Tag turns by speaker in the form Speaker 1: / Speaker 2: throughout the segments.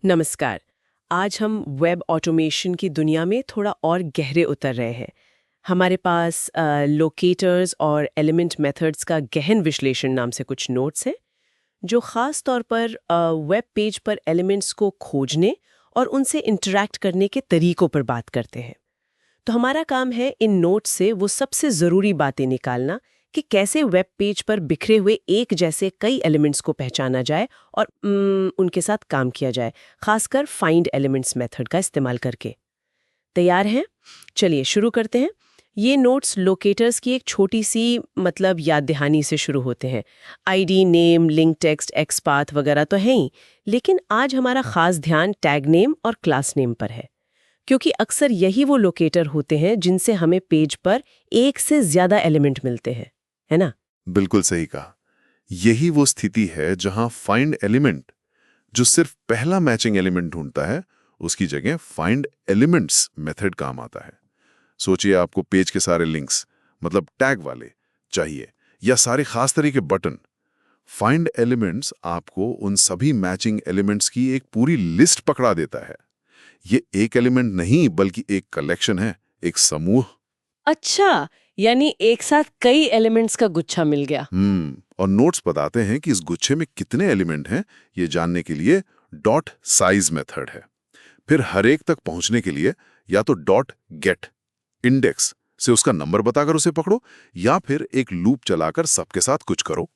Speaker 1: नमस्कार। आज हम वेब ऑटोमेशन की दुनिया में थोड़ा और गहरे उतर रहे हैं। हमारे पास लोकेटर्स और एलिमेंट मेथड्स का गहन विश्लेषण नाम से कुछ नोट्स हैं जो खास तौर पर वेब पेज पर एलिमेंट्स को खोजने और उनसे इंटरैक्ट करने के तरीकों पर बात करते हैं। तो हमारा काम है इन नोट्स से वो सबसे ज़रूरी बातें निकालना कि कैसे वेब पेज पर बिखरे हुए एक जैसे कई एलिमेंट्स को पहचाना जाए और उनके साथ काम किया जाए, खासकर फाइंड एलिमेंट्स मेथड का इस्तेमाल करके। तैयार हैं? चलिए शुरू करते हैं। ये नोट्स लोकेटर्स की एक छोटी सी याद दहानी से शुरू होते हैं। ID, name, link text, XPath वगैरह तो हैं ही, लेकिन आज हमारा खास ध्यान टैग नेम और क्लास नेम पर है, क्योंकि अक्सर यही वो लोकेटर होते हैं जिनसे हमें पेज पर एक से ज्यादा एलिमेंट मिलते हैं, है ना?
Speaker 2: बिल्कुल सही कहा। यही वो स्थिति है जहां फाइंड एलिमेंट, जो सिर्फ पहला मैचिंग एलिमेंट ढूंढता है, उसकी जगह फाइंड एलिमेंट्स मेथड काम आता है। सोचिए आपको पेज के सारे लिंक्स, मतलब टैग वाले चाहिए, या सारे खास तरह के बटन। फाइंड एलिमेंट्स आपको उन सभी मैचिंग एलिमेंट्स की एक पूरी लिस्ट पकड़ा देता है। ये एक एलिमेंट नहीं बल्कि एक कलेक्शन है, एक समूह।
Speaker 1: अच्छा, यानी एक साथ कई एलिमेंट्स का गुच्छा मिल गया।
Speaker 2: और नोट्स बताते हैं कि इस गुच्छे में कितने एलिमेंट हैं, ये जानने के लिए डॉट साइज मेथड है। फिर हर एक तक पहुंचने के लिए या तो डॉट गेट इंडेक्स से उसका नंबर बताकर उसे पकड़ो, या फिर एक लूप चलाकर सबके साथ कुछ करो,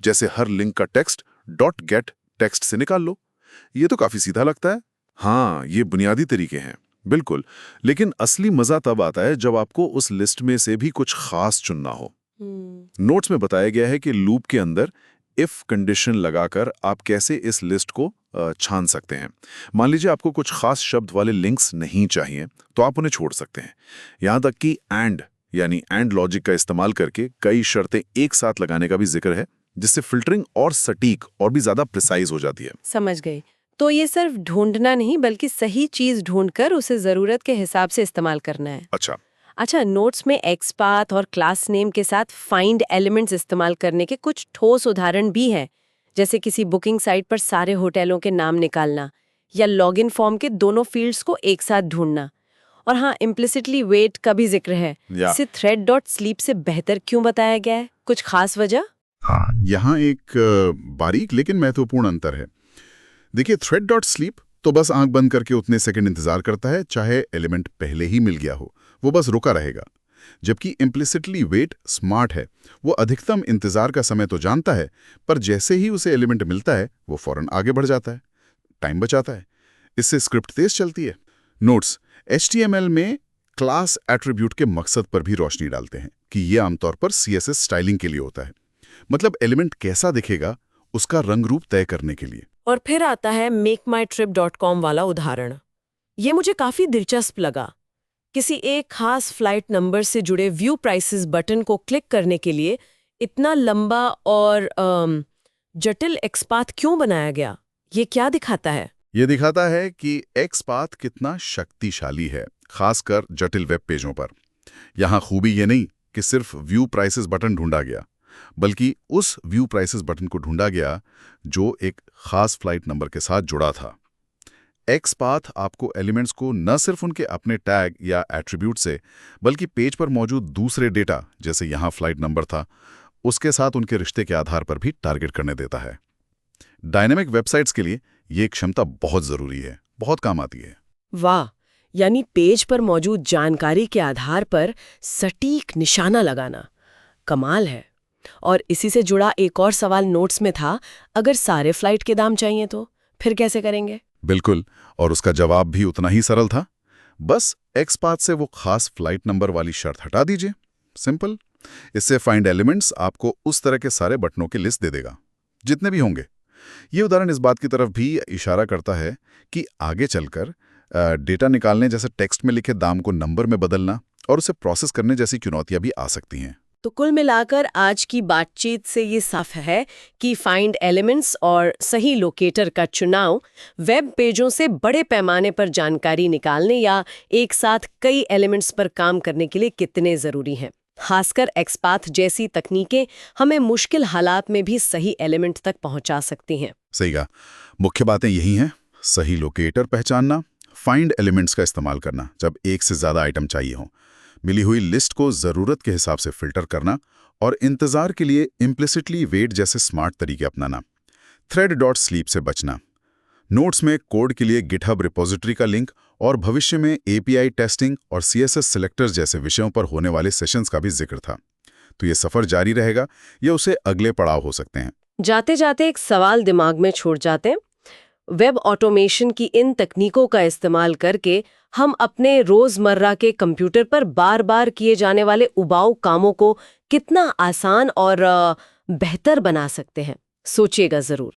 Speaker 2: जैसे हर लिंक का टेक्स्ट डॉट गेट टेक्स्ट से निकाल लो। ये तो काफी सीधा लगता है। हाँ, ये बुनियादी तरीके हैं, बिल्कुल। लेकिन असली मजा तब आता है जब आपको उस लिस्ट में से भी कुछ खास चुनना हो। नोट्स में बताया गया है कि लूप के अंदर इफ कंडीशन लगाकर आप कैसे इस लिस्ट को छान सकते हैं। मान लीजिए आपको कुछ खास शब्द वाले लिंक्स नहीं चाहिए, तो आप उन्हें छोड़ सकते हैं। यहां तक कि एंड लॉजिक का इस्तेमाल करके कई शर्तें एक साथ लगाने का भी जिक्र है, जिससे फिल्टरिंग और सटीक और भी ज्यादा प्रिसाइज हो जाती है।
Speaker 1: समझ गई। तो ये सिर्फ ढूंढना नहीं, बल्कि सही चीज ढूंढकर उसे जरूरत के हिसाब से इस्तेमाल करना है। अच्छा, नोट्स में एक्सपाथ और क्लास नेम के साथ फाइंड एलिमेंट्स इस्तेमाल करने के कुछ ठोस उदाहरण भी हैं, जैसे किसी बुकिंग साइट पर सारे होटलों के नाम निकालना, या लॉगिन फॉर्म के दोनों फील्ड्स को एक साथ ढूंढना। और हाँ, इम्प्लिसिटली वेट का भी जिक्र है। इसे thread.sleep से बेहतर क्यों बताया गया है? कुछ खास वजह?
Speaker 3: हाँ, यहाँ एक बारीक लेकिन महत्वपूर्ण अंतर है। देखिए, thread.sleep तो बस आंख बंद करके उतने सेकंड इंतजार करता है, चाहे एलिमेंट पहले ही मिल गया हो, वो बस रुका रहेगा। जबकि इम्प्लिसिटली वेट स्मार्ट है, वो अधिकतम इंतजार का समय तो जानता है, पर जैसे ही उसे एलिमेंट मिलता है वो फौरन आगे बढ़ जाता है, टाइम बचाता है। इससे स्क्रिप्ट तेज चलती है। नोट्स HTML में क्लास एट्रीब्यूट के मकसद पर भी रोशनी डालते हैं कि ये आमतौर पर CSS स्टाइलिंग के लिए होता है, मतलब एलिमेंट कैसा दिखेगा उसका रंग रूप तय करने के लिए।
Speaker 1: और फिर आता है makemytrip.com वाला उदाहरण। ये मुझे काफी दिलचस्प लगा। किसी एक खास फ्लाइट नंबर से जुड़े व्यू प्राइसेस बटन को क्लिक करने के लिए इतना लंबा और जटिल एक्सपाथ क्यों बनाया गया? ये क्या दिखाता है?
Speaker 3: ये दिखाता है कि एक्सपाथ कितना शक्तिशाली है, खासकर जटिल वेब पेजों पर। यहाँ खूबी ये नहीं कि सिर्फ व्यू प्राइसेस बटन ढूंढा गया, बल्कि उस व्यू प्राइसेस बटन को ढूंढा गया जो एक खास फ्लाइट नंबर के साथ जुड़ा था। एक्सपाथ आपको एलिमेंट्स को न सिर्फ उनके अपने टैग या एट्रीब्यूट से, बल्कि पेज पर मौजूद दूसरे डेटा, जैसे यहाँ फ्लाइट नंबर था, उसके साथ उनके रिश्ते के आधार पर भी टारगेट करने देता है। डायनेमिक वेबसाइट्स के लिए ये क्षमता बहुत जरूरी है, बहुत काम आती है।
Speaker 1: वाह, यानी पेज पर मौजूद जानकारी के आधार पर सटीक निशाना लगाना कमाल है। और इसी से जुड़ा एक और सवाल नोट्स में था, अगर सारे फ्लाइट के दाम चाहिए तो फिर कैसे करेंगे?
Speaker 3: बिल्कुल, और उसका जवाब भी उतना ही सरल था। बस एक्सपाथ से वो खास फ्लाइट नंबर वाली शर्त हटा दीजिए। सिंपल। इससे फाइंड एलिमेंट्स आपको उस तरह के सारे बटनों की लिस्ट दे देगा, जितने भी होंगे। ये उदाहरण इस बात की तरफ भी इशारा करता है कि आगे चलकर डेटा निकालने, जैसे टेक्स्ट में लिखे दाम को नंबर में बदलना और उसे प्रोसेस करने जैसी चुनौतियां भी आ सकती हैं।
Speaker 1: तो कुल मिलाकर आज की बातचीत से ये साफ है कि फाइंड एलिमेंट्स और सही लोकेटर का चुनाव वेब पेजों से बड़े पैमाने पर जानकारी निकालने या एक साथ कई एलिमेंट्स पर काम करने के लिए कितने ज़रूरी हैं। खासकर एक्सपाथ जैसी तकनीकें हमें मुश्किल हालात में भी सही एलिमेंट तक पहुंचा सकती हैं।
Speaker 3: सही कहा। मुख्य बातें यही हैं: सही लोकेटर पहचानना, फाइंड एलिमेंट्स का इस्तेमाल करना जब एक से ज़्यादा आइटम चाहिए हों, मिली हुई लिस्ट को ज़रूरत के हिसाब से फिल्टर करना और इंतज़ार के लिए इम्प्लिसिटली वेट जैसे स्मार्ट तरीके अपनाना। thread.sleep से बचना। नोट्स में कोड के लिए गिटहब रिपोजिटरी का लिंक और भविष्य में API टेस्टिंग और CSS सिलेक्टर्स जैसे विषयों पर होने वाले सेशंस का भी जिक्र था। तो ये सफ़र जारी रहेगा या उसे अगले पड़ाव हो सकते हैं।
Speaker 1: जाते जाते एक सवाल दिमाग में छोड़ जाते हैं। वेब ऑटोमेशन की इन तकनीकों का इस्तेमाल करके हम अपने रोजमर्रा के कंप्यूटर पर बार-बार किए जाने वाले उबाऊ कामों को कितना आसान और बेहतर बना सकते हैं? सोचिएगा जरूर।